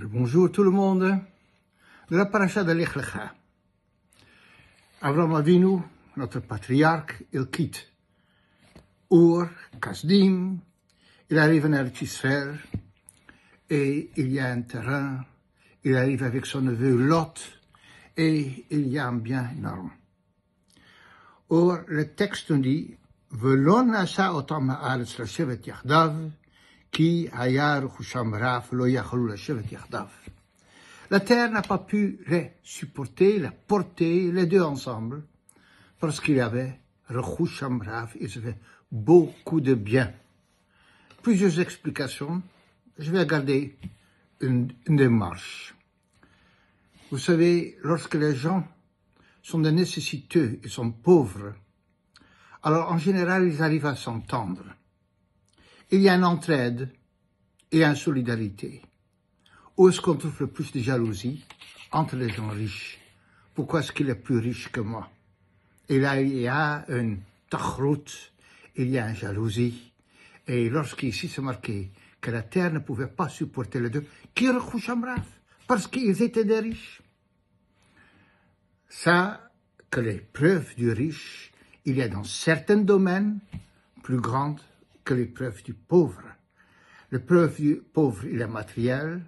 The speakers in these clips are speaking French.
Bonjour tout le monde. De la paracha de Lech Lecha. Avraham Avinu, notre patriarche, il quitte Ur, Kasdim, il arrive en Eretz Israël et il y a un terrain, il arrive avec son neveu Lot et il y a un bien énorme. Or, le texte nous dit Velo nasa otam haaretz lashevet yachdav, ki haya rechusham rav lo yachalou lashevet yachdav. La terre n'a pas pu les supporter, les porter, les deux ensemble, parce qu'il y avait rechusham rav, ils avaient beaucoup de bien. Plusieurs explications, je vais garder une démarche. Vous savez, lorsque les gens sont des nécessiteux, ils sont pauvres, alors en général, ils arrivent à s'entendre. Il y a une entraide et une solidarité. Où est-ce qu'on trouve le plus de jalousie? Entre les gens riches. Pourquoi est-ce qu'il est plus riche que moi? Et là, il y a une tachrout, il y a une jalousie. Et lorsqu'ici c'est marqué que la terre ne pouvait pas supporter les deux, parce qu'ils étaient des riches. Ça, que les preuves du riche, il y a dans certains domaines plus grandes que les preuves du pauvre. Le preuve du pauvre, il est matériel,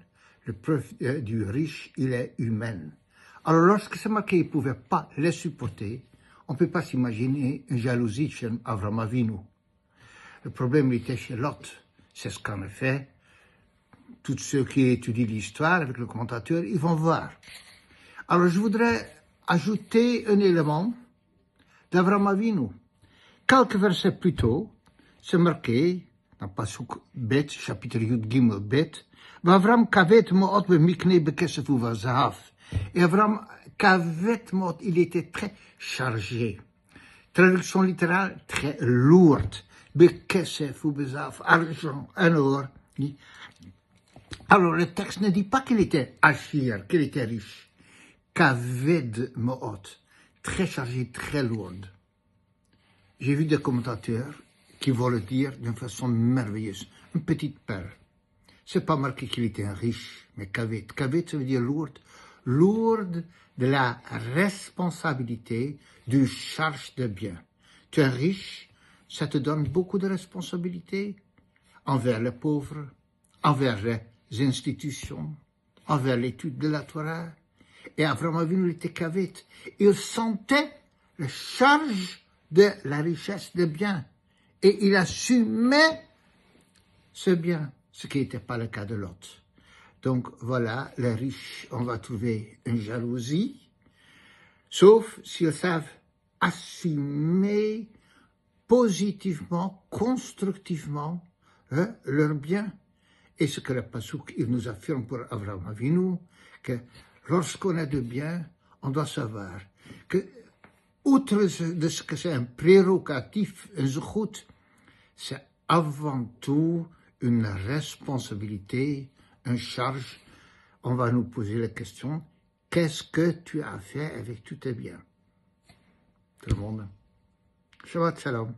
le preuve du riche, il est humain. Alors lorsque c'est marqué qu'il ne pouvait pas les supporter, on ne peut pas s'imaginer une jalousie chez Avraham Avinu. Le problème était chez Lot. C'est ce qu'en effet, tous ceux qui étudient l'histoire avec le commentateur, ils vont voir. Alors je voudrais ajouter un élément d'Avraham Avinu. Quelques versets plus tôt, c'est marqué, dans Pasuk Bet, chapitre Yud Gimel Bet, Avram kavet mo'ot b'miknei b'kesef u'vazahav. Et Avram kavet mo'ot, il était très chargé. Traduction littérale, très lourde. B'kesef u'vazahav, argent, un or. Alors le texte ne dit pas qu'il était achir, qu'il était riche. Kaved mo'ot, très chargé, très lourde. J'ai vu des commentateurs qui vont le dire d'une façon merveilleuse. Une petite perle. C'est pas marqué qu'il était un riche, mais kaved. Kaved, ça veut dire lourde. Lourde de la responsabilité du charge de bien. Tu es riche, ça te donne beaucoup de responsabilités envers les pauvres, envers les institutions, envers l'étude de la Torah. Et Avraham Avinu était kaved. Il sentait la charge de la richesse des biens. Et il assumait ce bien, ce qui n'était pas le cas de Lot. Donc voilà, les riches, on va trouver une jalousie, sauf s'ils savent assumer positivement, constructivement leur bien. Et ce que le Pasuk, il nous affirme pour Avraham Avinu, que lorsqu'on a de bien, on doit savoir que outre de ce que c'est un prérogatif, un zechut, c'est avant tout une responsabilité, une charge. On va nous poser la question, qu'est-ce que tu as fait avec tous tes biens? Tout le monde. Shabbat Shalom.